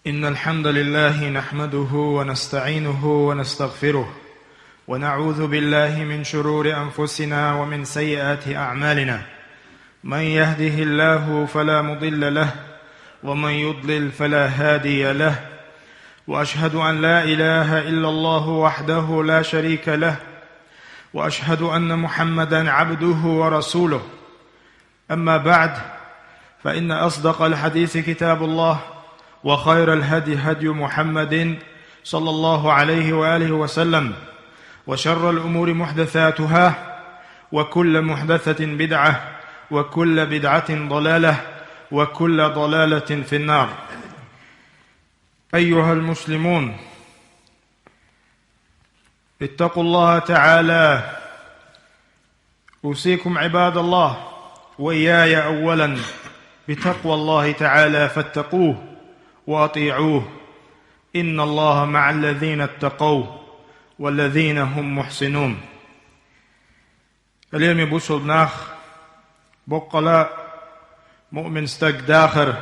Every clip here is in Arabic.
إن الحمد لله نحمده ونستعينه ونستغفره ونعوذ بالله من شرور أنفسنا ومن سيئات أعمالنا. من يهده الله فلا مضل له ومن يضلل فلا هادي له، وأشهد أن لا إله إلا الله وحده لا شريك له، وأشهد أن محمدا عبده ورسوله. أما بعد، فإن أصدق الحديث كتاب الله، وخير الهدي هدي محمد صلى الله عليه وآله وسلم، وشر الأمور محدثاتها، وكل محدثة بدعة، وكل بدعة ضلالة، وكل ضلالة في النار. أيها المسلمون، اتقوا الله تعالى. أوصيكم عباد الله وإياي أولا بتقوى الله تعالى، فاتقوه وأطيعوه. إن الله مع الذين اتقوا والذين هم محسنون. اليوم يبوسوا بناخ بقلا مؤمن استق داخر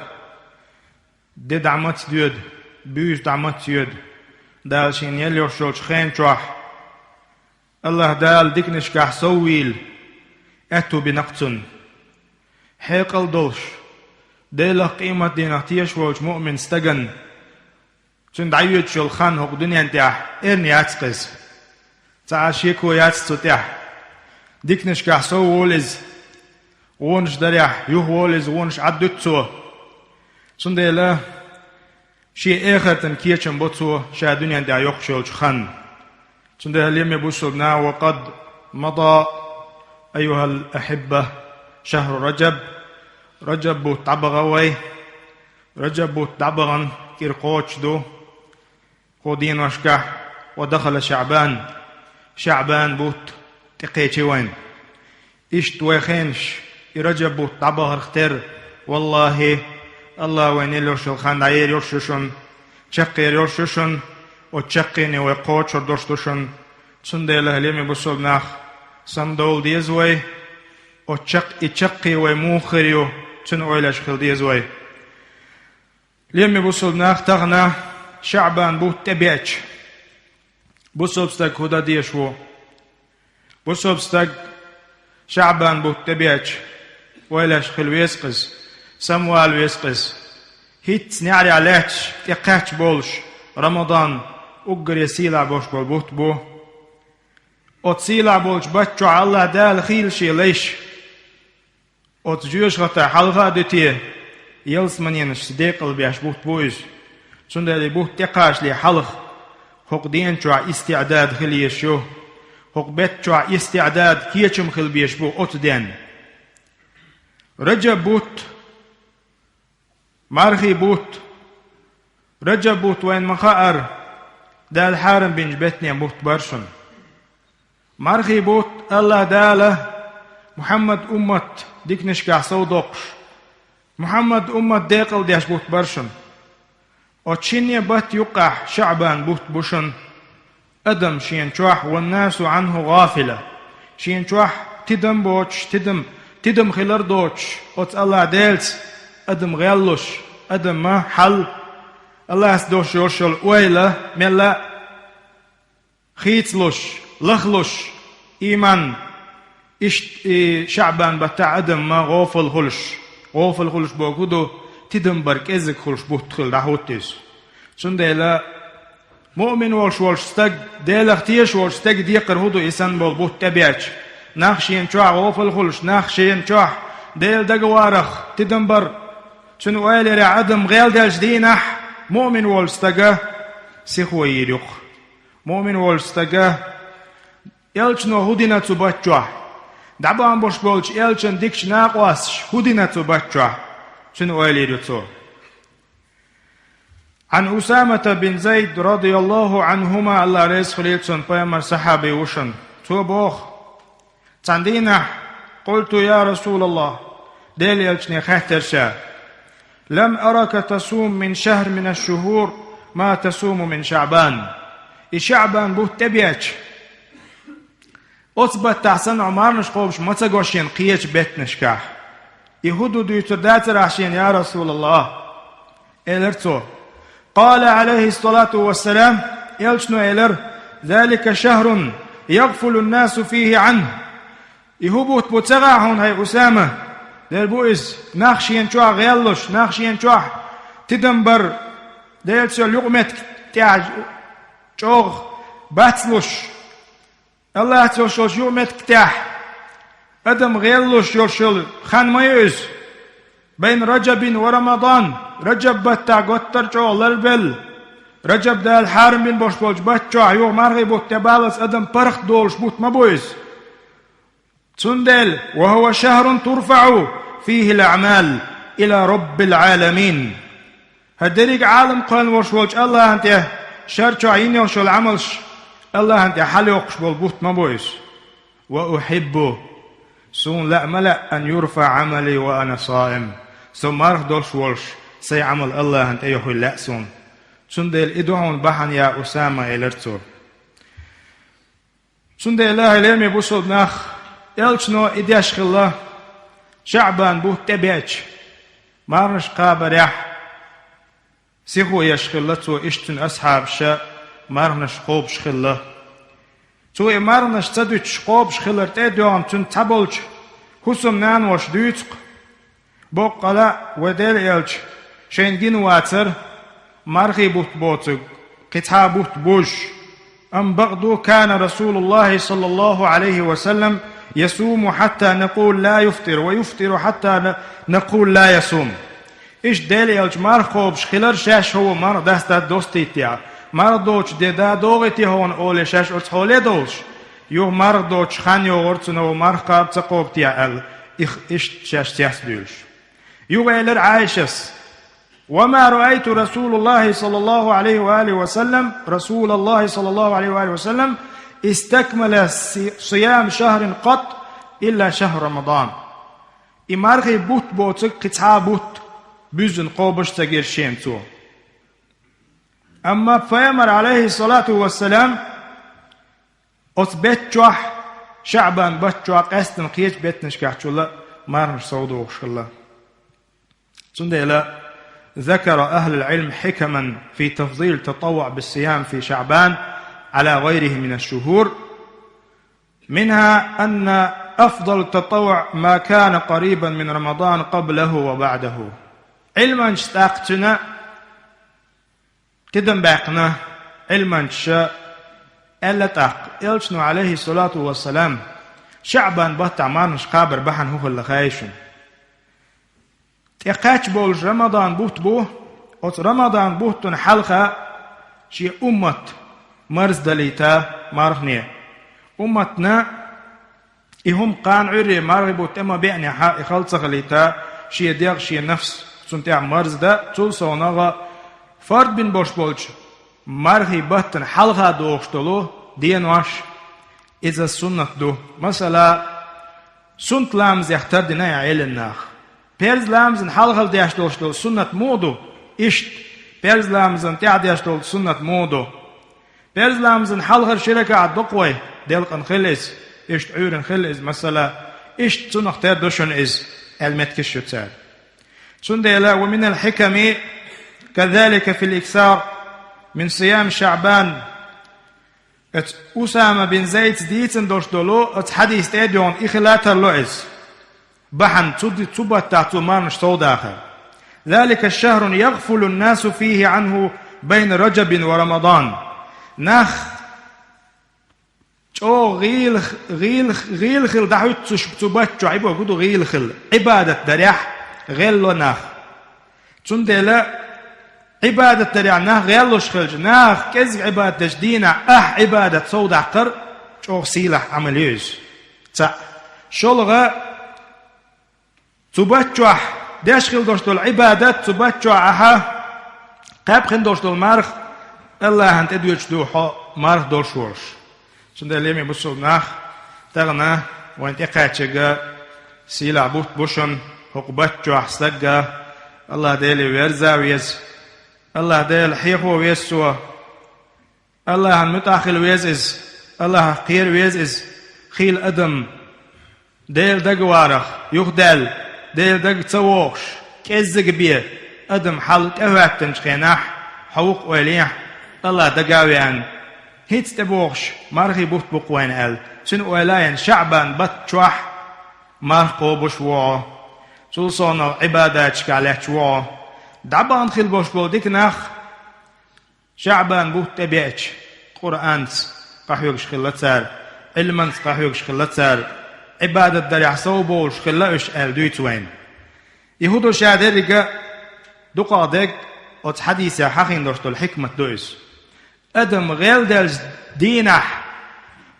دي دعمت ديود بيوش دعمت ديود دالشين يليور شولش خين شوح الله دال ديكنش كح سويل اتو بنقتن حيقل دوش ديلا قيمة ديناتيش ووش مؤمن استقن چند عيوت شل خان هق دنيا انتاح ارني ياتسقز تعاشيكو ياتستوتاح ديكنش كح سو وولز ونش دريح يوه وولز ونش عدتسو چند ديلا شي اخر تنكيشن بوتسو شا دنيا انتاح يوخشولش خان چند ديلا اليوم يبوسلنا. وقد مضى أيها الأحبة شهر رجب بوت عبغوي رجب بوت عبغن كيرقوش دو خودين وشكح، ودخل شعبان بوت تقيتي وين إشت ويخينش رجب بوت عبغر اختر. والله الله وين يلوش الخان داير يرششن تشقير يرششن وتشقيني ويقوش ودرشتشن سندي لهليمي بسولناخ سندول ديزوي وتشقي ويموخريو تن اويلاش خلديزوي. ليمي بسولناخ تغنى شعبان بوت تبيتش بوسوبستك هدا ديشو بوسوبستك شعبان بوت تبيتش ويلاش خل ويسقز سموال ويسقز هيت نعري عليتش تقاتش بولش رمضان اقر يسيلا بوش بوت بو وتسيلا بولش باتشو الله دال خيل شي ليش وتجيوش غتا حلغا دتي يلس منينش صديق البياش بوت بويز سندالي بوت تقاش لي حلغ حق دين شوع استعداد خليشو حق بيت شوع استعداد كيشم خل بيش بو اوت دين رجب بوت مارخي بوت رجب بوت وين مخاءر دال حارم بنج بيتني بوت برشن مارخي بوت الله داله محمد أمت ديك نشكع صودقش محمد أمت ديقل ديش بوت برشن وتشيني بات يقع شعبان بوت بوشن أدم شين شوح والناس عنه غافلة شين شوح تدم بوش تدم خلر دوش وت الله ديلس أدم غيلوش أدم ما حل الله اسدوش يرشل ويلا ملا خيتلوش لخلوش إيمان شعبان بتاع أدم ما غافل خلش بوجوده تدم بركزك خلش بوتخل دهوتيس شن ديلا مؤمن والش استج ديلا اختيش والش استج ديقر هدو إنسان بالبوت تبيعش نخشين شوح غافل خلش نخشين شوح ديل دجوارخ تدم بر شن ويل يا عدم غيل دالش دينح مؤمن والش استجا سيخوي يريق مؤمن والش استجا يلشنو هدينا تبتشوح دعبان بوش بولش يلشن ديكش ناقواس هدينا تبتشوح شنو قال يريتو. عن أسامة بن زيد رضي الله عنهما الله رئيس خليلتون بيامر صحابي وشن توبوخ تندينا قلت يا رسول الله ديل يلشني خاطر شا لم أرك تصوم من شهر من الشهور ما تصوم من شعبان. شعبان بوت تبيتش أصبت تحسن عمر نشقوبش متسقوشين قيش بيت نشكاح يهودو دو يتردات راشين يا رسول الله إلرتو قال عليه الصلاة والسلام يلشنو إلر ذلك شهر يغفل الناس فيه عنه يهبوت بوتسغاهون هاي أسامة دير بوئس ناخشين شوح غيالوش ناخشين شوح تدنبر دير سو لقمت تاع شوغ باتلوش الله تشوش يومت كتاح أدم غيالوش يرشل خان ميوز بين رجب ورمضان رجب بتا قطر شو للبل رجب دا الحارم بن بوش بولش باتشو يو مارغي بوت تبالس أدم برخ دولش بوت مبويز تندل وهو شهر ترفع فيه الأعمال إلى رب العالمين هدريق عالم قال ورشولش الله أنت شرچو عيني وشو العملش الله أنت حالي وقشبول بوت مبويز وأحب سون لا ملأ أن يرفع عملي وأنا صائم سون مارخ دولش ولش سي عمل الله أنت يخي لا سون تندل إدوهون بحن يا أسامة إلرتو تندل الله إليمي بوصل ناخ يلشنو إدياش خلا شعبان بوت تبيج مارنش قابر يح سيخو يشخلتو اشتن أصحاب شا مارنش خوب شخلا تو مارنش تدوش خوب شخلر تدوام تن تبولج حسم نان وش دوتق بوقلا ودل يلش شينجين واتر مارغي بوت بوتق قطعا بوت بوش أم بغدو كان رسول الله صلى الله عليه وسلم يصوم حتى نقول لا يفطر ويفطر حتى نقول لا يصوم إيش دالي يلج مار خوبش خلر شاش هو مار دستا دوستي تيا مار دوش ددا دوغتي هون أولي شاش أرس هولي دوش يو مار دوش خان يو أرسنو مار قاب تقوب تيا ال إيش شاش تياس دولش يو غيلر عايشس وما رأيت رسول الله صلى الله عليه وآله وسلم رسول الله صلى الله عليه وآله وسلم استكمل صيام شهر قط إلا شهر رمضان إمارغي بوت بوتك قطعا بوت بيزن قوبش تغير شيمتو أما فيمر عليه الصلاة والسلام أثبت جوح شعبان بتجوح قستن قيج بيتنش كحجولا مارنش صودو وشلا سنديلا ذكر أهل العلم حكما في تفضيل التطوع بالصيام في شعبان على غيره من الشهور منها أن أفضل التطوع ما كان قريبا من رمضان قبله وبعده علما اشتاقتنا تدن باقنا علما شاء ألا تاق يلشنو عليه الصلاة والسلام شعبان بطع مارنش قابر بحن هو اللي خايشن تقاش بولج رمضان بوت بوه أو رمضان بوتن حلقة شي أمة مرز دليتا مارغنية أمتنا إهم قان عري مارغ بوت أما بيعني حق خلصة غليتا شي ديغ شي نفس سنتع مرز دا تولسا ونغا فرد بن بوش بولج مارغي بطن حلقة دوغشتلو دين واش إذا سنة دو مثلا سنت لامز يختار دينا عيل الناخ بيرز لامزن حلقة دياشتلو سنة مودو إشت بيرز لامزن تعدياشتلو سنة مودو بيرز لامزن حلقة شركة عدقوي ديلق انخلص إشت عور انخلص مثلا إشت سنة اختار دوشن إز المتكش يتسال سنديلا ومن الحكم كذلك في الإكثار من صيام شعبان أسامة بن زيد ديتن دوشتلو حديث تيديون إخلاتر لوئز بحن تبت تعطو مارنش داخل ذلك الشهر يغفل الناس فيه عنه بين رجب ورمضان ناخ او غيل خل دعوت تبت عيبو قدو غيل خل عبادة دريح غيلو ناخ تندلا عبادة دريح ناخ غيلوش خلج ناخ كز عبادة جدينا عبادة صود عقر او سيلح عمليوز شلغة تبتشوح داشخل دوشتول عبادات تبتشوحها قاب خن دوشتول مارخ الله أنت أدوش دوحو مارخ دوشورش شنده ليمي بسول ناخ تغنى وانت قاتشغا سيلا بوت بوشن حقبتشوح سقا الله ديلي ويرزا ويز الله ديل حيخو ويسوا الله متاخل ويزز الله قير ويزز خيل أدم ديل دقوارخ يخدل ديل دق تسووش كزق بيه أدم حلق أهوات تنشخيناح حوق وليح الله دقاويان هيت تبوغش مرغي بوت بقوين ال سن ولاين شعبان بتشوح مرقو بشوا سلصونا عبادات شكالة شوا دعبان خيل بوش بو ديك ناخ شعبان بوت تبيعش قرآن قحيوكش خلتسار علمانس قحيوكش خلتسار عبادة داريح صوبوش خلقش ال دويتوين يهودو شادرقة دقادق ات حديثة حقين دوشتو الحكمة دويس ادم غير دلج دينح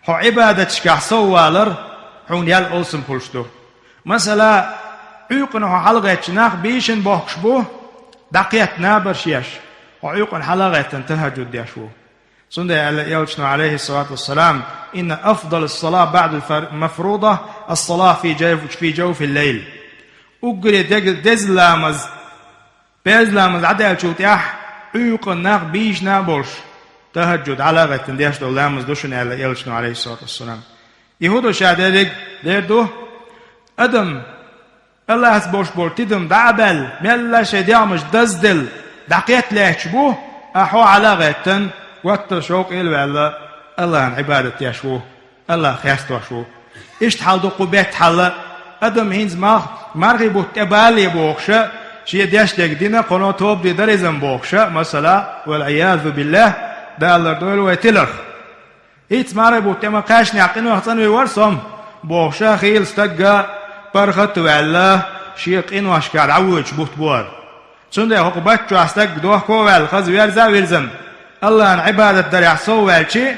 هو عبادة شكاح صوالر حون يال أولسن بولشتو مثلا عيقن هو حلقة شناخ بيشن بوحش بوه دقيت نابر شيش وعيقن حلقة تنتهجد ديشوه سنده يلشنو عليه الصلاة والسلام إن أفضل الصلاة بعد المفروضة الصلاة في جوف الليل أقري دزلامز بيزلامز عدال شوتيح عيقن ناخ بيش نابرش تهجد على غير ديش دو لامز دوشن يلشنو عليه الصلاة والسلام يهودو شادرق ديردو أدم الله سبوش بورتيدم دعبل ملا شديامش دزدل دقيت ليش بوه أحو على غير وقت شوق إلو الله عن عبادة يشوه الله خيست وشوه إيش تحل قبيت حل أدم هينز مرغي بو تبالي بوخشة شي ديش دينا قنو توب دي دريزم بوخشة مثلا والعياذ بالله ده الله دول ويتلخ هيت مرغي بو تما قاشني عقين وحطن ويورسم بوخشة خيل استقى برخط والله شيق إنو أشكال عوج بوت بوار سنده حقبات جو استق دوه كوال خز ويرزا ويرزم الله عن عبادة دريع صوال شي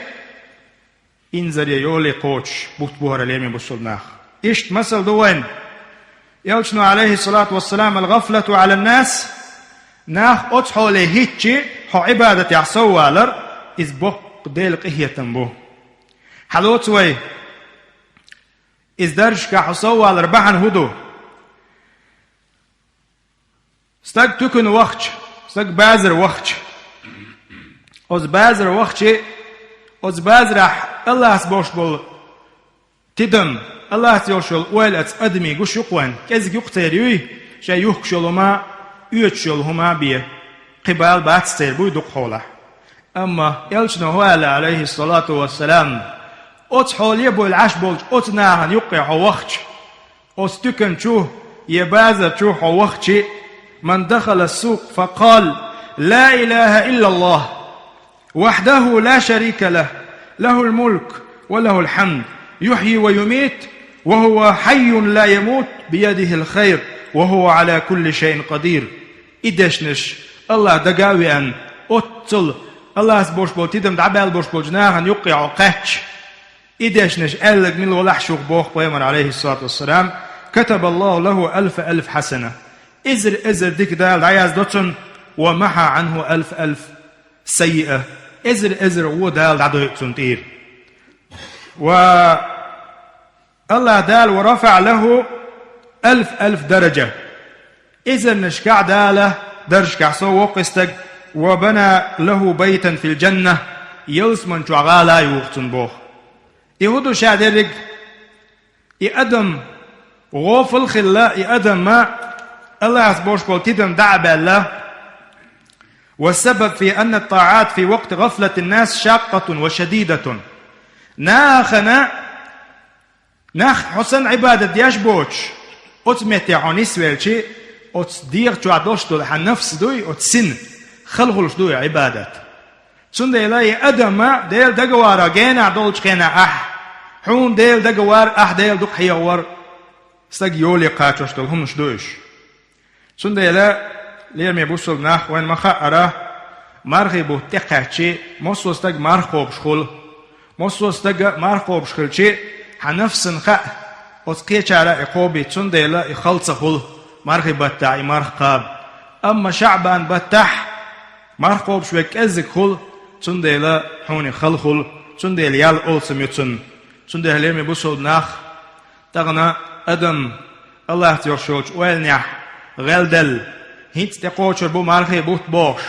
إنزل يولي قوش بوت بوهر اليمين بسولناخ إشت مثل دوين يلشنو عليه الصلاة والسلام الغفلة على الناس ناخ أتحو لهيتشي حو عبادة يعصوالر إذ بوك ديلق إهية تنبوه حلوتوي إذ درش كحصوالر بحن هدو استق تكن وقت استق بازر وقت اوز بازر وقتي اوز بازرح الله سبوش بول تدم الله سيوشل ويلت ادمي قش يقوان كز يقتريوي شي يخشلهما يوتشلهما بيه قبال باتستير بو يدق حوله اما يلشنو هو عليه الصلاة والسلام اوت حولي بول عش بول اوت ناهن يقع وقت اوز تكن شو يبازر شو وقتي من دخل السوق فقال لا إله إلا الله وحده لا شريك له له الملك وله الحمد يحيي ويميت وهو حي لا يموت بيده الخير وهو على كل شيء قدير إدشنش الله دقاوي أن أتل الله سبوش بول تدم دعبال بوش بول جناهن يقع قاتش إدشنش ألق من ولحشوق بوخ بيمر عليه الصلاة والسلام كتب الله له 1000 حسنة إزر ديك دال عياز دوتن ومحى عنه 1000 سيئة إزر ودال دعدو تنتير والله دال ورفع له 1000 درجة إزر نشكع داله درشكع سوق استق وبنى له بيتا في الجنة يلسمن شعغالا يوختن بوخ يهودو شادرق يقدم غوفل خلا يقدم ما الله سبوش بول تدم دعب الله والسبب في أن الطاعات في وقت غفلة الناس شاقة وشديدة ناخ حسن عبادة دياش بوش أتمت يعني سويلشي أتدير تعدوشتو لحن نفس دوي أتسن خلغلش دوي عبادة سند إلهي أدم ديل دقوارا جينا دولش خينا حون ديل دقوار ديل دق حيوار استق يولي قاتشتو همش دويش سند إلهي ليرم يبوسل ناخ وين مخا أراه مرغي بو تقاتشي موسو استق مرخوب شخول موسو استق مرخوب شخلشي حنفسن خا وسقيتش على إقوبي سند إلهي خلص خل مرغي بتاعي مرخ قاب أما شعبان بتاح مرخوب شوك أزك خل سند إلهي حوني خل سند إلهي يال أولسم يتسن سند إلهي ليرم يبوسل ناخ تغنى أدم الله تيرشوش ويلنيح غلدل هيت تقوشر بو مرخي بوت بوش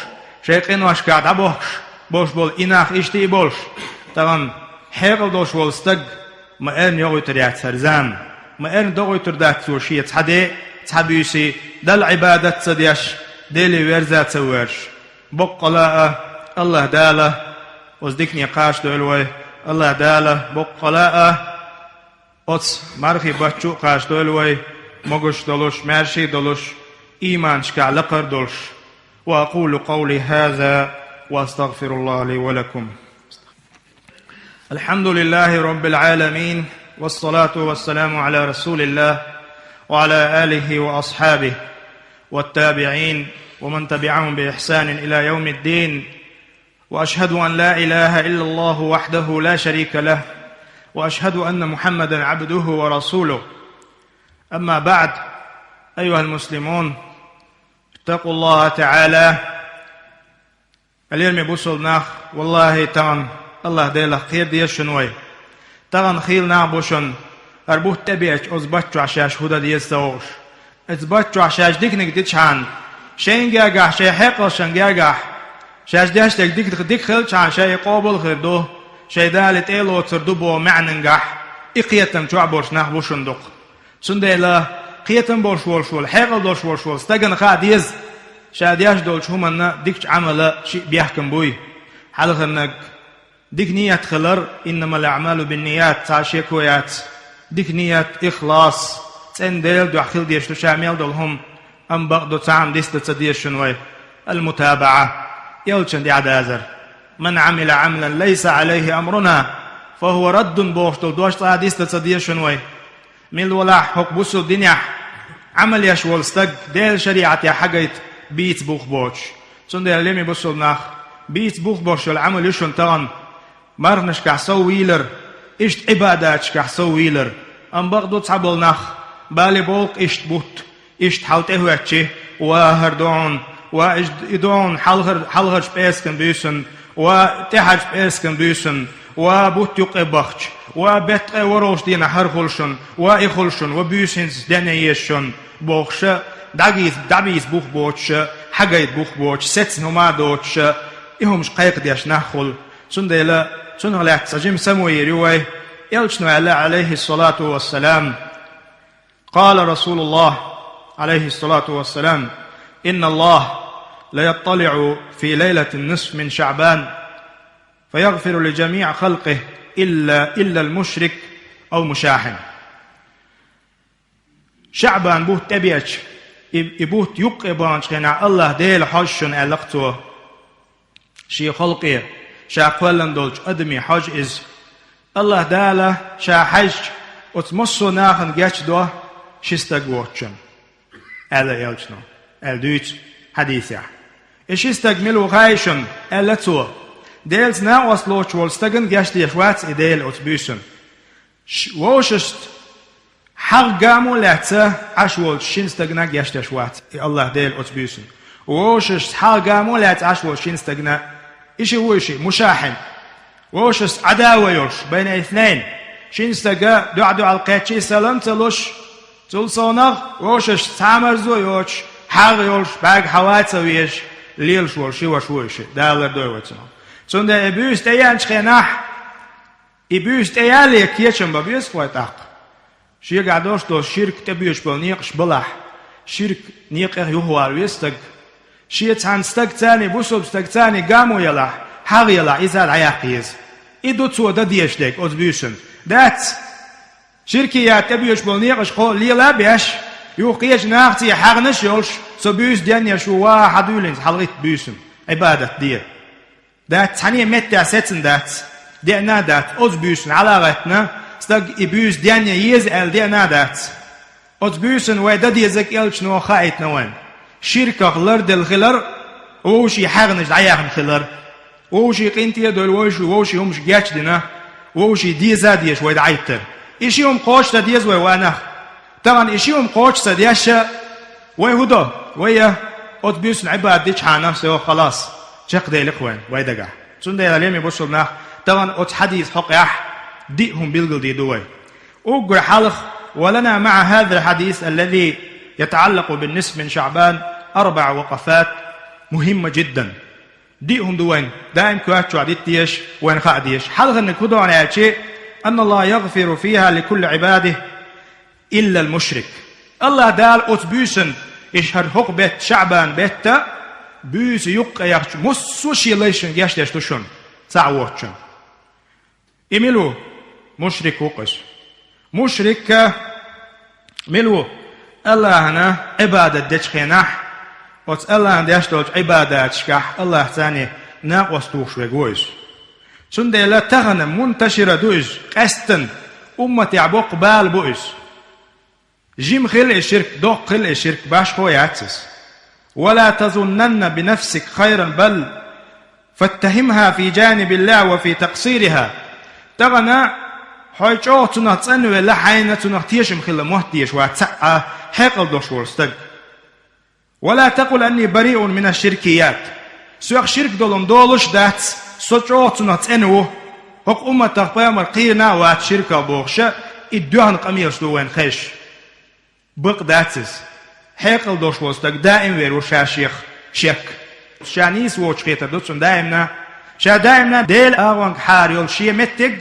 شيقين واشكاد بوش بول إناخ إشتي بوش طبعا حيقل دوش والستق ما إرن يغو تريات سرزان ما إرن دوغو تردات سوشي تحدي تحبيسي دل عبادة صديش ديلي ويرزات سوارش بقلاء الله داله وزدكني قاش دولوي الله داله بقلاء أتس مرخي بچو قاش دولوي مغش دولش مرشي دولش إيمان شكع لقر دولش وأقول قولي هذا وأستغفر الله لي ولكم. الحمد لله رب العالمين والصلاة والسلام على رسول الله وعلى آله وأصحابه والتابعين ومن تبعهم بإحسان إلى يوم الدين. وأشهد أن لا إله إلا الله وحده لا شريك له وأشهد أن محمدا عبده ورسوله. أما بعد، أيها المسلمون، اتقوا الله تعالى. اليوم بوصل ناخ والله تغن الله ديلا خير دي شنوي تغن خيل نعبوشن أربوه تبيعش أزبطشو عشاش هدا دي السوش أزبطشو عشاش ديك نك عن شين جاجح شي حقل شن جاجح شاش ديش ديك خلش عن شي قابل خردو شي دالت إيلو تردوبو معننجح إقيتم تعبوش نحبوشن دق سنديلا قيتم بوش والشول حقل دوش والشول استجن خاديز شادياش دولش همنا ديكش عمل شيء بيحكم بوي حلق انك ديك نية خلر انما الاعمال بالنيات تعشيكويات ديك نية اخلاص تندل دو خيل ديش شامل دولهم ام بقدو تعم ديست تديش شنوي المتابعة يلشن دي عدازر من عمل عملا ليس عليه امرنا فهو رد بوش دوش ديست تديش شنوي من ولا حق بوسو الدنيا عمل يشول استق ديل شريعة يا حقيت بيت بوخ بوش سندي لمي بوصل ناخ بيت بوخ بوش العمل يشون تغن مرنش كحسو ويلر اشت عبادات كحسو ويلر ام بغدو تصعبل ناخ بالي بوق اشت بوت اشت حالته واتشي وهردون واجد يدون حلغر بيسكن بيسن وتحج بيسكن بيسن وبوت يقبخش وبت وروش دينا هرخلشن وايخلشن وبيسنس دنيشن بوخش دعبيس بوخ بوتش حاجيت بوخ بوتش ستن هما دوتش إهمش قيق ديش نخل سنديلا سنغلا سجيم سموي رواي يلشنو عليه الصلاة والسلام قال رسول الله عليه الصلاة والسلام إن الله لا يطلع في ليلة النصف من شعبان فيغفر لجميع خلقه إلا المشرك أو مشاحن. شعبان بوه تبيتش يبوت يقبان شخنا الله ديل حجشن ألقتوه شي خلقه شا قولن دولش أدمي حج إز الله داله شا حج وتمصو ناخن جاتش دوه شستقوتشن ألا يلشنو الدويت حديثة إشستقملو غايشن ألتوه ديلز نا وصلوش والستقن جاتش ديشوات إديل أتبيسن ووششت حق قاموا لعته عشوال شين استغنى يشتشوات الله ديل أتبيسن ووشش حق قاموا لعته عشوال شين استغنى إشي وشي مشاحن ووشش عداوة يوش بين اثنين شين استغنى دعا القيتشي سلام تلوش تلصونغ ووشش سامرزو يوش حق يوش باق حوات سويش ليل شوال شوش دالر دويوتنا سنده إبوس تيان شخيناح إبوس تيالي كيشن ببيس فويتاق شيء قادوش دو شرك تبيش بالنيقش بلح شرك نيق يهوار ويستق شيء تانستق تاني بوسوب استق تاني قامو يلا حاغ يلا إزاد عياقيز إدو تسو داديش ديك أزبيشن دات شركيات تبيش بالنيقش قول ليلا بيش يوقيش ناختي حاغ نشيوش سبيش ديانيا شو واحد يولين حلغيت بيشن عبادة دير دات تاني متى ستن دات دينا دات أزبيشن علاقتنا stag ibus dianya yez el diana dat ot busen way dad yezek elch no khait noen shirka khlar del khilar o shi hagnish ayahn khilar o shi qinti dol o shi humsh gyach dina o shi diza dies way daiter ishi qosh da dies way wana taban ishi qosh sa diasha way hudo way ot busen ibad dich hana so khalas chaq de liqwan way daga sunde alemi bosulna taban ot hadith haqah ديهم بيلقل دي دوي أقر حلق ولنا مع هذا الحديث الذي يتعلق بالنصف من شعبان 4 وقفات مهمة جدا ديهم دوين دائم كواتشو عديد ديش وين خاء ديش حلق أن كدو عن شيء أن الله يغفر فيها لكل عباده إلا المشرك الله دال أتبوسن إشهر حق بيت شعبان بيتا büyüsü yok ayak mussu şeyleşin geçleş düşün. Sağwatçın. Emilu müşrik okuş. Müşrik milu Allah'ına ibadet deçkenah. Ot Allah'ın deçtolç ibadet şkah. Allah sani naqostuş ve goyuz. Sunde la tağını muntaşira duyuz. Qastin ummati abok bal buyuz. Jim khil şirk doq khil şirk baş koyatsız. ولا تظنن بنفسك خيرا بل فاتهمها في جانب الله وفي تقصيرها تغنى حيجوتنا تنو ولا حينتنا تيشم خلا مهتيش واتسع حقل دوش ورستق ولا تقل اني بريء من الشركيات سوق شرك دولم دولش دات سوچوتنا تنو حق امتك بيامر قينا وات شركه بوخشه ادوان قميص دوين خش بق داتس حقل دوش ورستق دائم ويرو شاشيخ شك شانيس ووش خيتر دوتسون دائمنا شا دائمنا ديل اغوانك حاريول شي متق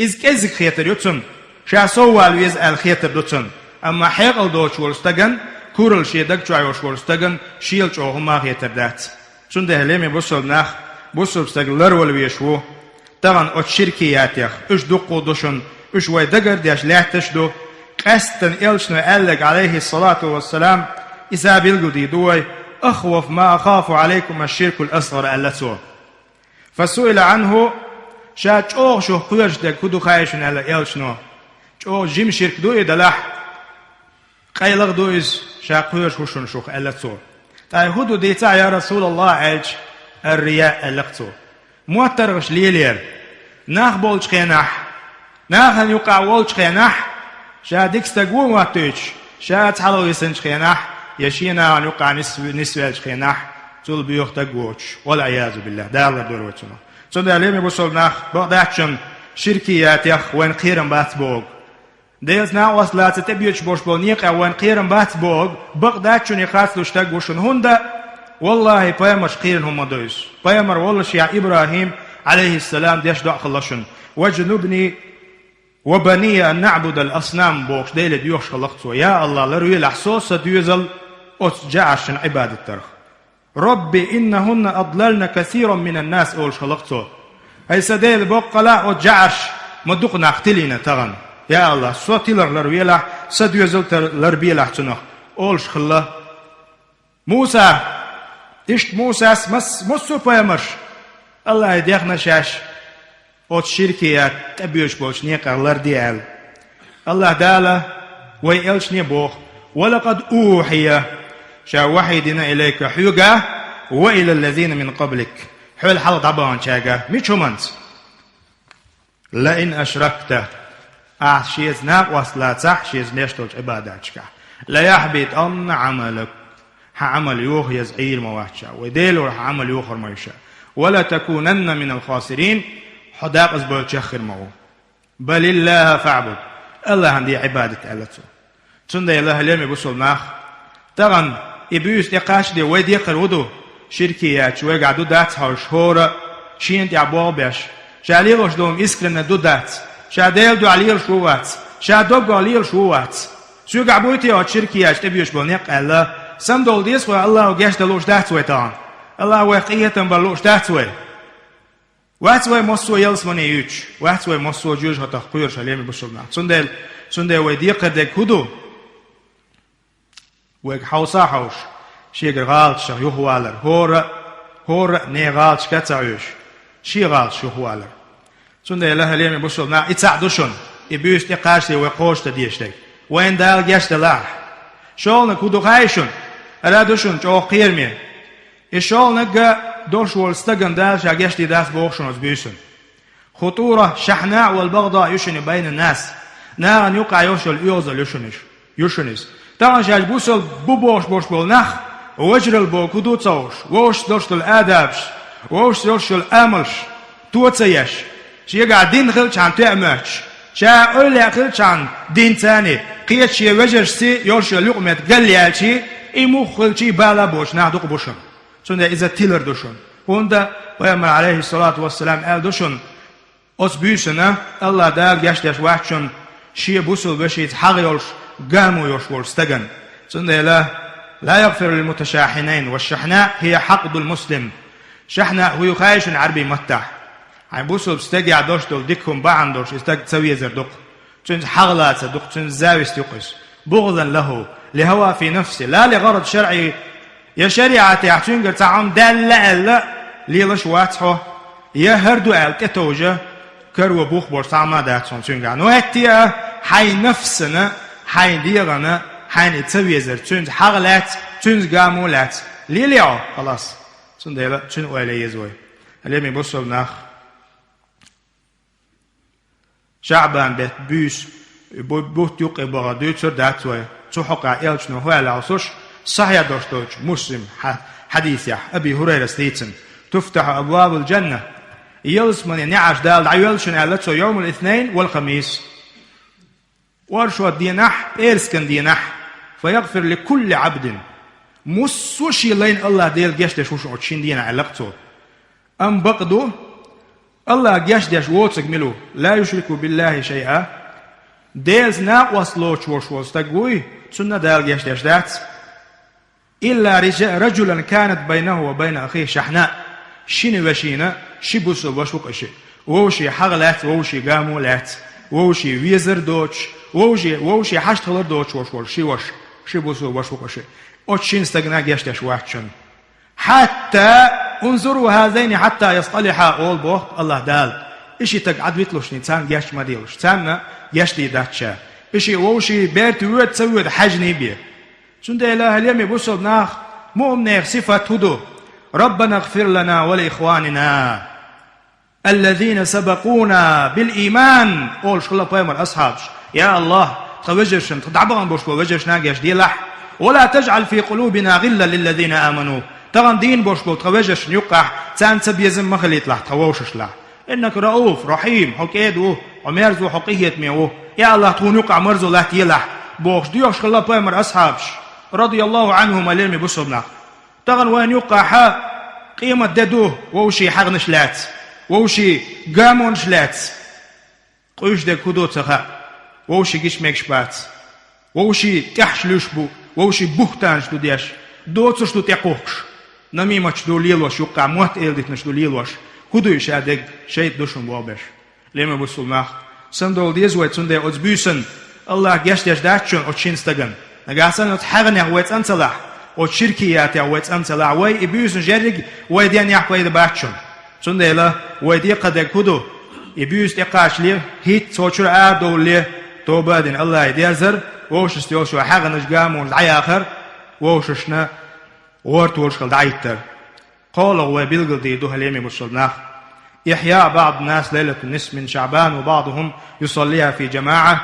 ازك خيتر يوتسون شا سوال ويز الخيتر دوتسون اما حقل دوش ورستقن كورل شي دق جايوش ورستقن شيل جو هما خيتر دات شون ده لمي بوصل ناخ بوصل بستقلر والويشو طبعا او شركياتيخ اش دقو دوشن اش وي دقر ديش لاتش دو قستن إلشنا قالك عليه الصلاة والسلام إذا بالقدي دوي أخوف ما أخاف عليكم الشرك الأصغر ألتو فسئل عنه شا چوغ شو قوش ده كدو خايشن ألا إلشنا چوغ جيم شرك دوي دلح قيلغ دويز شا قوش وشن شوخ ألتو تاي هدو ديتا يا رسول الله عج الرياء ألتو موترغش ليلير ناخ بولش خيناح ناخن يقع ولش خيناح شا ديكستاقوم واتوش شا تحلو يسنش خيناح يشينا عن يقع نسوالش خيناح تول بيوخ تقوش والعياذ بالله دار دروتنا صدق عليهم بوصلناخ بغداتشن شركيات يخ وين قيرن باتبوغ ديز ناوس لا تتبيوش بوش بونيقع وين قيرن باتبوغ بغداتشن يخاصلوش تقوشن هندا والله بيامرش قيرن هم دويس بيامر والله شيع إبراهيم عليه السلام ديش دعا خلشن وجنبني وبني أن نعبد الأصنام بوش ديل ديوش خلقتو يا الله لروي الحصوص ديوزل أتجعشن عبادة ترخ ربي إنهن أضللن كثيرا من الناس أولش خلقتو هاي سديل بوقلا أتجعش مدوقنا اختلين تغن يا الله صوتي لروي لح سديوزل لربي لحتنخ أولش خلا موسى إشت موسى مسو بيامرش الله يديخنا شاش أوت شركيات تبيوش بوش نيقع لرديال الله دالا ويألش نيبوخ ولقد أوحي شا وحيدنا إليك حيوغا وإلى الذين من قبلك حول حلق عبان شاقا ميشو منت لئن أشركت شيز ناقوس لا صح شيز نشتوش عباداتك لا يحبط أن عملك عمل يوخ يزعير مواتشا وديلو عمل يوخر ميشا ولا تكونن من الخاسرين حداق أزبال تشخر معه بل الله فاعبد الله عندي عبادة ألتو تندى الله اليوم بوصل ناخ طبعا إبيوس يقاش دي ويدي قرودو شركيات شوي قعدو دات هاوشهورة شين دي عبوابيش شاليغوش دوم إسكرنا دو دات شاديل دو عليل شوات شادوغو عليل شوات شو قعبويتي او شركيات تبيوش بونيق الله سمدول ديس الله وقاش دلوش دات ويتان الله وقيتن بلوش دات وي واتسوي مصو يلس مني يوش واتسوي مصو جوج هتا قير شليمي بشرنا سندل ويدي قدك هدو ويك حوصا حوش شيغ غالش يهوالر هور ني غالش كتعيش شي غالش يهوالر سندل الله ليمي بشرنا اتسعدوشن يبيوش تقاشي ويقوش تديشتك وين دال جاش دلاح شولنا كودو خايشن أرادوشن جو قيرمي إشولنا دوش والستجن داش عجشتي داس بوخشون بيسن خطورة شحناء والبغضاء يشن بين الناس نار يقع يوصل يوصل يشنش طبعا شاج بوصل بوش بالنخ ووجر البو كدو تصوش ووش دوش الآدابش ووش دوش الأملش توتسيش شي قاعدين خلش عن تعمش شا أولي خلش عن دين تاني قيت شي وجر سي يوش لقمة قلي شي إمو خلشي بالا بوش نهدق بوشن سنة إذا تيلر دوشن هوندا ويامر عليه الصلاة والسلام قال دوشن أس بيسنا الله دال جاشتش واحدشن شي بوصل بشيت حغيولش قامو يوش ورستجن سنة لا لا يغفر للمتشاحنين، والشحناء هي حقد المسلم. شحناء هو يخايش عربي متح عم بوصل بستجي دوش دول ديكهم بعن دوش استج تسوي زردق تنز حغلات صدق تنز زاويس يقص بغضا له لهوى في نفسه لا لغرض شرعي. يا شريعة يعتنقر تعم دال لا ليلش واتحو يا هردو التتوجه كرو بوخ بور تعما داتون تنقر نواتيا حي نفسنا حي ديغنا حي تسوي زر تنز حغلات تنز قامولات ليليو خلاص تنديلا تن ويلي يزوي اليوم يبصوا ناخ شعبان بيت بيس بوت يوقي بغا دوتر داتوي تحقع إلشنو هو على عصوش صحيح دوشتوش مسلم حديث يح أبي هريرة ستيتن تفتح أبواب الجنة يلس من ينعش دال عيولشن ألتسو يوم الاثنين والخميس وارشو الدينح إيرسكن دينح فيغفر لكل عبد مسوشي لين الله ديل جشدش وش عشين دينا علاقته أم بقدو الله جشدش ووتسك ملو لا يشرك بالله شيئا ديلز ناقوس لوش وش وستقوي سنة دال جشدش دات إلا رجلا كانت بينه وبين أخيه شحناء شين وشينا شبوس وشوك أشي ووشي حغلات ووشي قامولات ووشي ويزر دوش ووشي حشتغلر دوش وش شبوس وشوك أشي أتشين استغنى جشدش واتشن حتى انظروا هذين حتى يصطلحا أول بوخت الله دال إشي تقعد بيتلوش نتان جاش ما ديلوش تانا جاش دي داتشا إشي ووشي بيرت ويت سويت حجني بيه سند إله اليوم يبصوا بناخ مؤمن صفة هدو ربنا اغفر لنا ولإخواننا الذين سبقونا بالإيمان أول شغلة بيمر أصحابش يا الله توجرشن تدعبان بوش ووجرش ناقش ديلح ولا تجعل في قلوبنا غلا للذين آمنوا تغن دين بوش بو توجرش يقع تان سبيزم مخليت لح تووشش لح إنك رؤوف رحيم حكيدو وميرزو حقية ميوه يا الله تون يقع مرزو لا تيلح بوش ديوش خلا بيمر أصحابش رضي الله عنهم اليوم بصبنا تغن وين يقع حا قيمة ددوه ووشي حغنش لات ووشي قامونش لات قوش دك هدو تخا ووشي قش ميكشبات ووشي تحشلوش بو ووشي بوختانش دو ديش دوتسش دو تقوكش نميمش دو ليلوش يقع موت إلدتنش دو ليلوش هدو يشادق شيء دوشن بوابش لما بصبنا سندول ديزويت سندي أتبوسن الله جشت داتشون أتشينستغن نقاسن أتحغن يهويت أنتلاح أتشركيات يهويت أنتلاح وي إبيوسن جرق وي ديان يحقوي دباتشون سندي لا وي دي قدق هدو إبيوس تقاش لي هيت توشر آدو لي توبادن الله يديزر ووشش تيوشو حغنش قامون دعي آخر ووششنا ورت ورشل دعيتر قالوا وبيلقل دي دوها اليمي بصلناخ إحياء بعض الناس ليلة النصف من شعبان وبعضهم يصليها في جماعة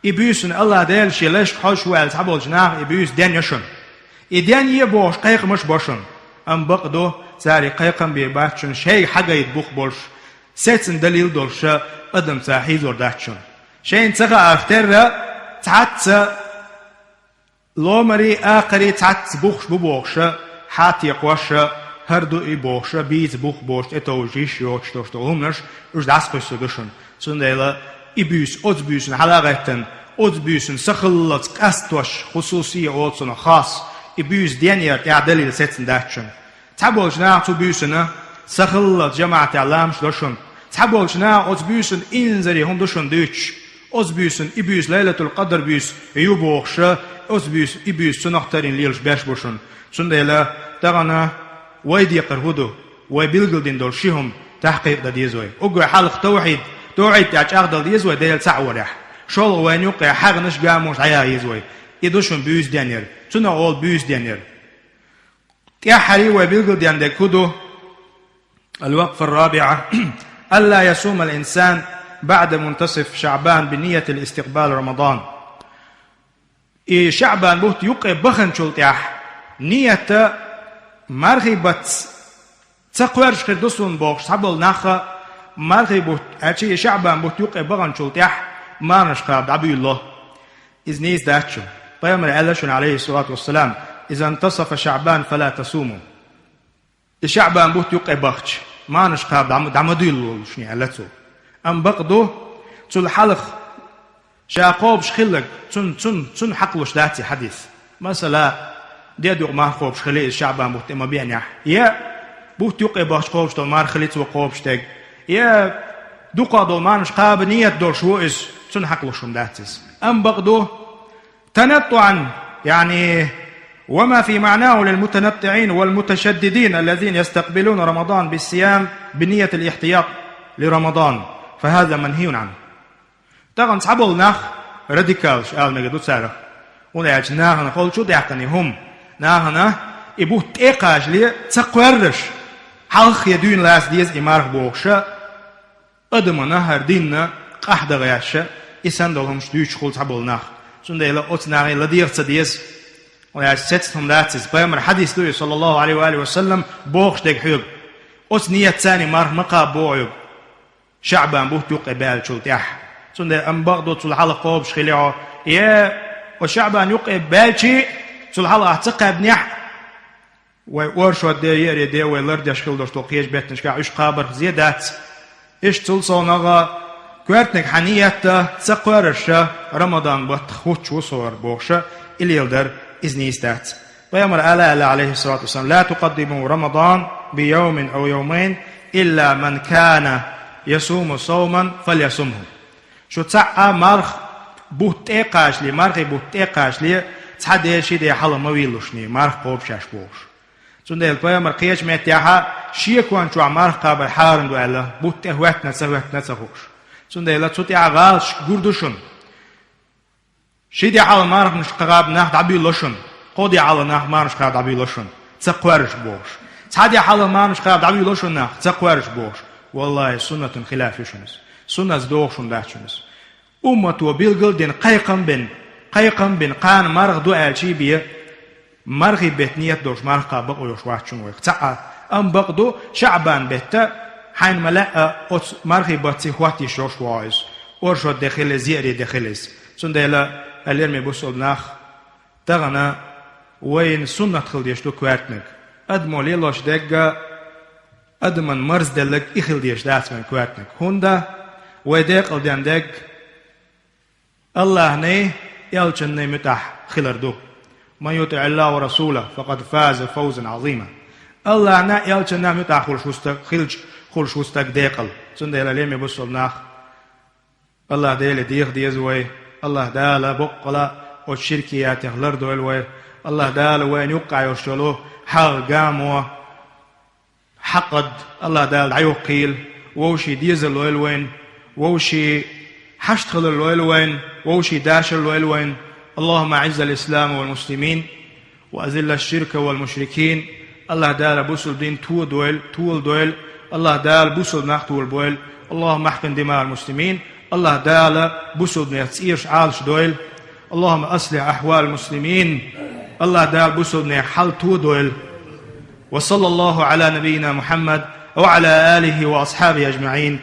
إبيوسن الله ديل شي ليش خوش وعل سحبو الجناح إبيوس دين يشن إدين يبوش قيق مش بوشن أم بقدو ساري قيقم بيباتشن شيء حاجة يتبوخ بولش سيتسن دليل دولش قدم ساحيز ورداتشن شين تغا أفتر تعت لومري آخري تعت بوخش ببوخش حات يقوش هردو إبوخش بيز بوخ بوش إتوجيش يوش توشتوهمنش إش داسقش سدشن سنديلا إبيوس أتبيوسن حلاغتن أتبيوسن سخلت قستوش خصوصية أولسن خاص إبيوس دينير إعدالي لسيتسن داتشن تحبول جناع تبيوسن سخلت جماعة علامش دوشن تحبول جناع أتبيوسن إنزري هم دوشن دوش أتبيوسن إبيوس ليلة القدر بيوس يوبوخش أتبيوس إبيوس سنختارين ليلش باش بوشن سنديلا تغنى ويدي قرهدو ويبلغل دين دولشيهم تحقيق دا ديزوي أقوى حالق توحيد تاج أغدل ديزوي ديل سعورح شول وين يقع حغنش قاموش عيا يزوي يدوشن بيوس دينير تنا أول بيوس دينير تيحري ويبلغل دين دي كدو الوقفة الرابعة ألا يصوم الإنسان بعد منتصف شعبان بنية الاستقبال رمضان شعبان بوت يقع بخن شلتيح نية مرغبت تقويرش خردوسون بوش سبل ناخا مرغبت أشي شعبان بوت يقع بخن شلتيح ما نشقاب دعبي الله إذ نيز داتشو بيامر ألشون عليه الصلاة والسلام إذا انتصف شعبان فلا تصوموا شعبان بوت يقع بخش ما نشقاب دعمدي الله شني ألتو أم بقدو تل حلق شاقوب شخلق تن حقلوش داتي حديث مثلا دي دوق ما خوبش خلي الشعبان بوت ما بينيح يا بوت يقي باش خوبش دول مار خليت وقوبش تك يا دوقا دول مانش قابنية دول شو إس سن حقلوشم داتس أم بغدو تنطعا يعني وما في معناه للمتنطعين والمتشددين الذين يستقبلون رمضان بالصيام بنية الاحتياط لرمضان فهذا منهي عنه. طبعا صحابه ناخ راديكال شال مجدو سارة ولا يعج ناخنا قول شو دعتني هم ناخنا يبوه تيقاج لي تقورش حلق يدون لاس ديز إمارخ بوغشا أدمنا هرديننا قحدا غياشا إسان دولهمش دوش خول صحابه ناخ سنده إلا أتناغي لديرت ديز ولا يعج ستهم داتس بيامر حديث دوي صلى الله عليه وآله وسلم بوغش ديك حيوب أتنية تاني مارخ مقاب بوغيوب شعبان بوه تيوق إبال شلتيح سنده أم بغدو تلحال قوبش خليعو يا وشعبان يوق إبال شي تلحال أعتقى بنيح وورشو دي يري دي ويلر دي شخل دوش توقيش بيتنشكا عش قابر زيادات إيش تلصو نغا كوارتنك حنية تسقورش رمضان بطخوش وصور بوغش اللي يلدر إذني استات ويامر آلا عليه الصلاة والسلام لا تقدموا رمضان بيوم أو يومين إلا من كان يصوم صوما فليصومه شو تسعى مرخ بوت إيقاش لي مرخي بوت إيقاش لي تحدي شي دي حالا مويلوشني مرخ قوب شاش بوش سنده البيامر قياش ميتياها شيكوان شو مرخ قابل حارن دوالة بوت إهواتنا تسهوش سنده لا تسوتي غالش قردوشن شيدي على مرخ مش قراب ناخد عبي لوشن قودي على ناخ مارش قراب عبي لوشن تسقورش بوش تحدي على مارش قراب عبي لوشن ناخ تسقورش بوش والله سنة خلاف يشنس سنة دوغشن داشنس أمة وبيلغل دين قيقم بن قان مرغ دو آلشي بيه مرغي بيتنية دوش مرغ قابق ويشواتشن ويقتعى أم بقدو شعبان بيتا حين ملاء مرغي باتي خواتي شوش وايز ورشو داخل زيري داخلس سنده لا الارمي بوصل ناخ تغنى وين سنة خل ديشتو كوارتنك أدمو ليلوش دقا أدمن مرز دلق إخل ديش دات من كوارتنك هوندا ويديق الدين دق الله ني يلچن ني متاح خلردو من يطع الله ورسوله فقد فاز فوزا عظيما الله نا يلچن نا متاح خلش وستك ديقل سنده الارمي بوصل ناخ الله ديل ديخ ديزوي الله دالا بقلا والشركيات يغلردو الوي الله دالا وين يقع يشلو حق قاموا حقد الله دال عيوقيل ووشي ديزل الوين ووشي حشتخل الوين ووشي داشر الوين اللهم أعز الإسلام والمسلمين وأذل الشرك والمشركين الله دال بوصل دين طول دويل الله دال بوصل نختول بويل اللهم احقن دماء المسلمين الله دال بوصل نيتسيرش عالش دويل اللهم أصلح أحوال المسلمين الله دال بوصل نيحل دويل وصلى الله على نبينا محمد وعلى آله وأصحابه أجمعين